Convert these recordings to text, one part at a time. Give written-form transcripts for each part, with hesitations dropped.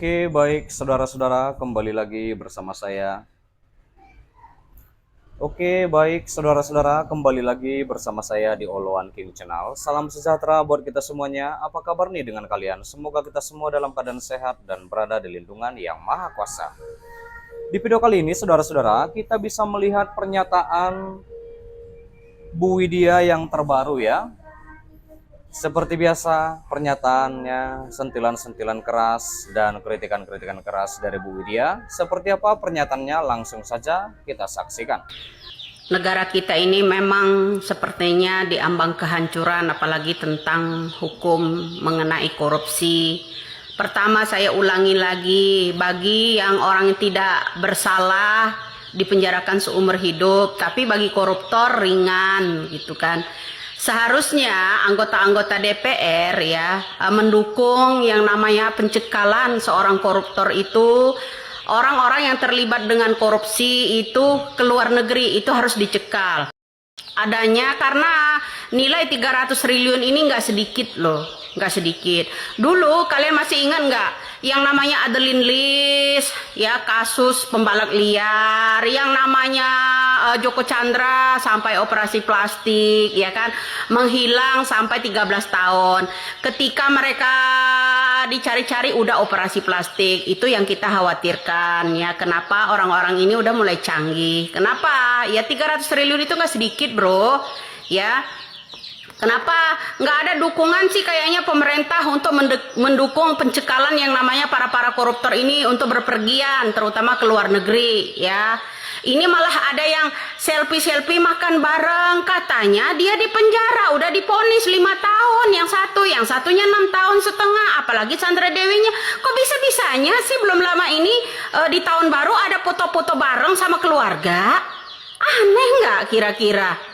Oke, baik saudara-saudara, kembali lagi bersama saya. Oke, baik saudara-saudara, kembali lagi bersama saya di Oloan King Channel. Salam sejahtera buat kita semuanya. Apa kabar nih dengan kalian? Semoga kita semua dalam keadaan sehat dan berada di lindungan yang maha kuasa. Di video kali ini, saudara-saudara, kita bisa melihat pernyataan Bu Widya yang terbaru ya. Seperti biasa, pernyataannya sentilan-sentilan keras dan kritikan-kritikan keras dari Bu Widya. Seperti apa pernyataannya, langsung saja kita saksikan. Negara kita ini memang sepertinya diambang kehancuran, apalagi tentang hukum mengenai korupsi. Pertama, saya ulangi lagi, bagi yang orang yang tidak bersalah dipenjarakan seumur hidup, tapi bagi koruptor ringan gitu kan. Seharusnya anggota-anggota DPR ya mendukung yang namanya pencekalan seorang koruptor itu. Orang-orang yang terlibat dengan korupsi itu ke luar negeri itu harus dicekal. Adanya karena nilai 300 triliun ini nggak sedikit loh, nggak sedikit. Dulu kalian masih ingat nggak yang namanya Adeline Lis, ya kasus pembalap liar, yang namanya Joko Chandra sampai operasi plastik, ya kan, menghilang sampai 13 tahun. Ketika mereka dicari-cari udah operasi plastik, itu yang kita khawatirkan ya. Kenapa orang-orang ini udah mulai canggih? Kenapa? Ya 300 triliun itu nggak sedikit bro, ya. Kenapa nggak ada dukungan sih kayaknya pemerintah untuk mendukung pencekalan yang namanya para koruptor ini untuk berpergian, terutama ke luar negeri ya. Ini malah ada yang selfie makan bareng, katanya dia di penjara udah diponis 5 tahun, yang satunya 6 tahun setengah, apalagi Sandra Dewinya. Kok bisa-bisanya sih belum lama ini di tahun baru ada foto-foto bareng sama keluarga? Aneh nggak kira-kira?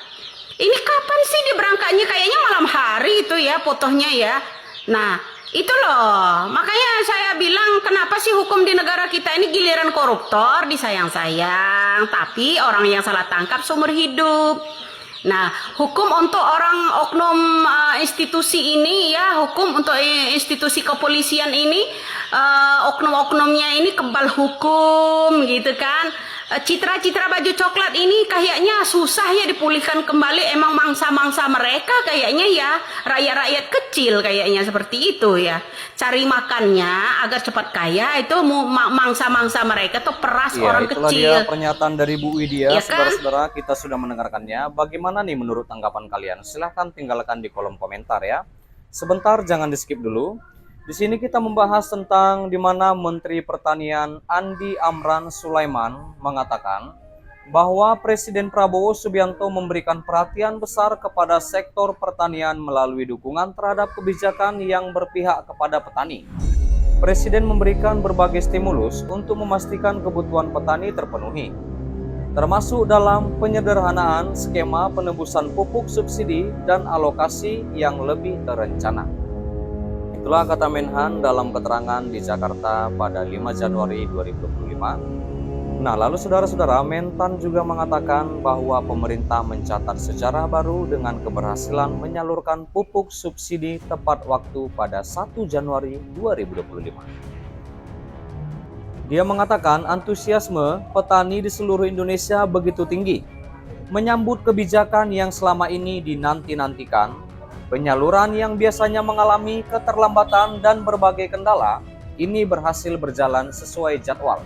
Ini kapan sih diberangkatnya? Kayaknya malam hari itu ya fotonya ya. Nah, itu loh. Makanya saya bilang kenapa sih hukum di negara kita ini giliran koruptor disayang-sayang, tapi orang yang salah tangkap seumur hidup. Nah, hukum untuk orang oknum institusi ini ya, hukum untuk institusi kepolisian ini, oknum-oknumnya ini kebal hukum gitu kan. Citra-citra baju coklat ini kayaknya susah ya dipulihkan kembali. Emang mangsa-mangsa mereka kayaknya ya, rakyat-rakyat kecil kayaknya seperti itu ya. Cari makannya agar cepat kaya itu mangsa-mangsa mereka tuh peras Iya, orang itulah kecil. dia pernyataan dari Bu Widya. Ya kan? Saudara-saudara, kita sudah mendengarkannya. Bagaimana nih menurut tanggapan kalian? Silahkan tinggalkan di kolom komentar ya. Sebentar, jangan di skip dulu. Di sini kita membahas tentang di mana Menteri Pertanian Andi Amran Sulaiman mengatakan bahwa Presiden Prabowo Subianto memberikan perhatian besar kepada sektor pertanian melalui dukungan terhadap kebijakan yang berpihak kepada petani. Presiden memberikan berbagai stimulus untuk memastikan kebutuhan petani terpenuhi, termasuk dalam penyederhanaan skema penebusan pupuk subsidi dan alokasi yang lebih terencana. Itulah kata Menhan dalam keterangan di Jakarta pada 5 Januari 2025. Nah, lalu saudara-saudara, Mentan juga mengatakan bahwa pemerintah mencatat sejarah baru dengan keberhasilan menyalurkan pupuk subsidi tepat waktu pada 1 Januari 2025. Dia mengatakan antusiasme petani di seluruh Indonesia begitu tinggi menyambut kebijakan yang selama ini dinanti-nantikan. Penyaluran yang biasanya mengalami keterlambatan dan berbagai kendala ini berhasil berjalan sesuai jadwal.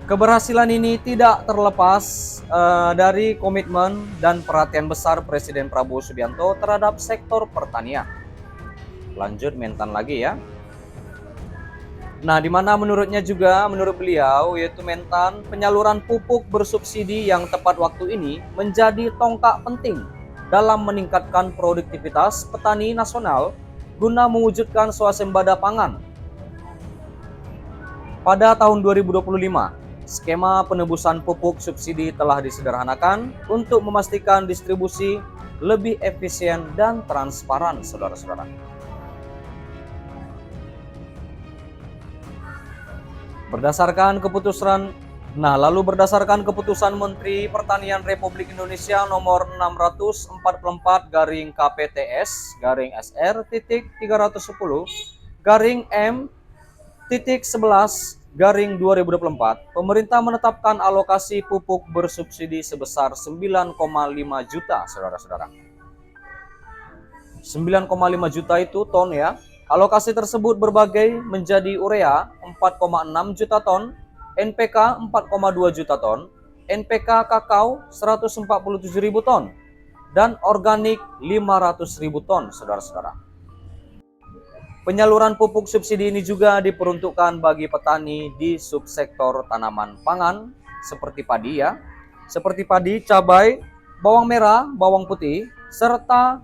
Keberhasilan ini tidak terlepas dari komitmen dan perhatian besar Presiden Prabowo Subianto terhadap sektor pertanian. Lanjut Mentan lagi ya. Nah, di mana menurut beliau yaitu Mentan, penyaluran pupuk bersubsidi yang tepat waktu ini menjadi tonggak penting dalam meningkatkan produktivitas petani nasional guna mewujudkan swasembada pangan. Pada tahun 2025, skema penebusan pupuk subsidi telah disederhanakan untuk memastikan distribusi lebih efisien dan transparan, saudara-saudara. Berdasarkan keputusan Menteri Pertanian Republik Indonesia nomor 644/KPTS/SR.310 garing M.11/2024, pemerintah menetapkan alokasi pupuk bersubsidi sebesar 9,5 juta, saudara-saudara. 9,5 juta itu ton ya. Alokasi tersebut berbagai menjadi urea 4,6 juta ton, NPK 4,2 juta ton, NPK kakao 147.000 ton, dan organik 500.000 ton, saudara-saudara. Penyaluran pupuk subsidi ini juga diperuntukkan bagi petani di subsektor tanaman pangan seperti padi ya, seperti padi, cabai, bawang merah, bawang putih, serta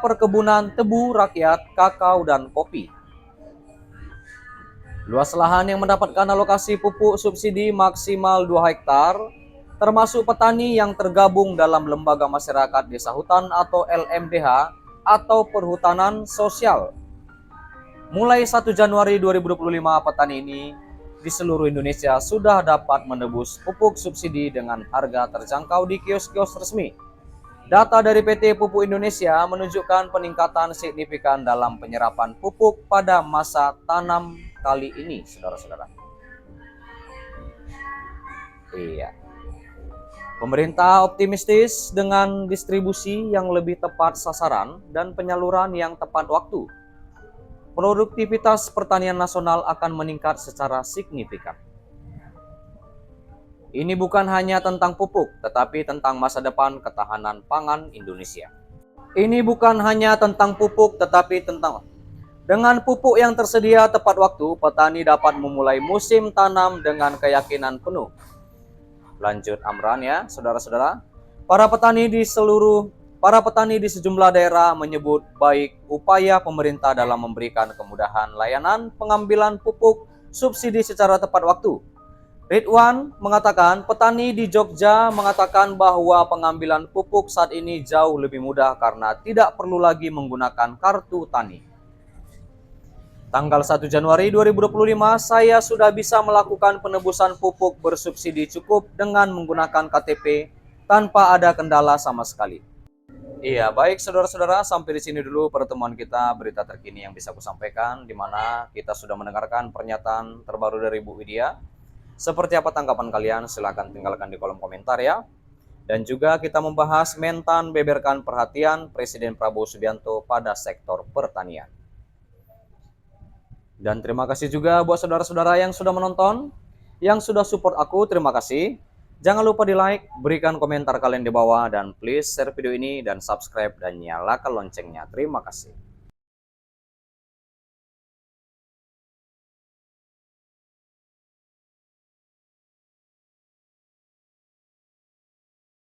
perkebunan tebu rakyat, kakao, dan kopi. Luas lahan yang mendapatkan alokasi pupuk subsidi maksimal 2 hektar, termasuk petani yang tergabung dalam lembaga masyarakat desa hutan atau LMDH atau perhutanan sosial. Mulai 1 Januari 2025, petani ini di seluruh Indonesia sudah dapat menebus pupuk subsidi dengan harga terjangkau di kios-kios resmi. Data dari PT Pupuk Indonesia menunjukkan peningkatan signifikan dalam penyerapan pupuk pada masa tanam kali ini, saudara-saudara. Iya. Pemerintah optimistis dengan distribusi yang lebih tepat sasaran dan penyaluran yang tepat waktu. Produktivitas pertanian nasional akan meningkat secara signifikan. Ini bukan hanya tentang pupuk, tetapi tentang masa depan ketahanan pangan Indonesia. Ini bukan hanya tentang pupuk, tetapi tentang dengan pupuk yang tersedia tepat waktu, petani dapat memulai musim tanam dengan keyakinan penuh. Lanjut Amran ya, saudara-saudara. Para petani di sejumlah daerah menyebut baik upaya pemerintah dalam memberikan kemudahan layanan pengambilan pupuk subsidi secara tepat waktu. Ridwan mengatakan, petani di Jogja mengatakan bahwa pengambilan pupuk saat ini jauh lebih mudah karena tidak perlu lagi menggunakan kartu tani. Tanggal 1 Januari 2025, saya sudah bisa melakukan penebusan pupuk bersubsidi cukup dengan menggunakan KTP tanpa ada kendala sama sekali. Iya, baik saudara-saudara, sampai di sini dulu pertemuan kita berita terkini yang bisa aku sampaikan, di mana kita sudah mendengarkan pernyataan terbaru dari Bu Widya. Seperti apa tanggapan kalian? Silahkan tinggalkan di kolom komentar ya. Dan juga kita membahas Mentan beberkan perhatian Presiden Prabowo Subianto pada sektor pertanian. Dan terima kasih juga buat saudara-saudara yang sudah menonton, yang sudah support aku, terima kasih. Jangan lupa di like, berikan komentar kalian di bawah, dan please share video ini dan subscribe dan nyalakan loncengnya. Terima kasih.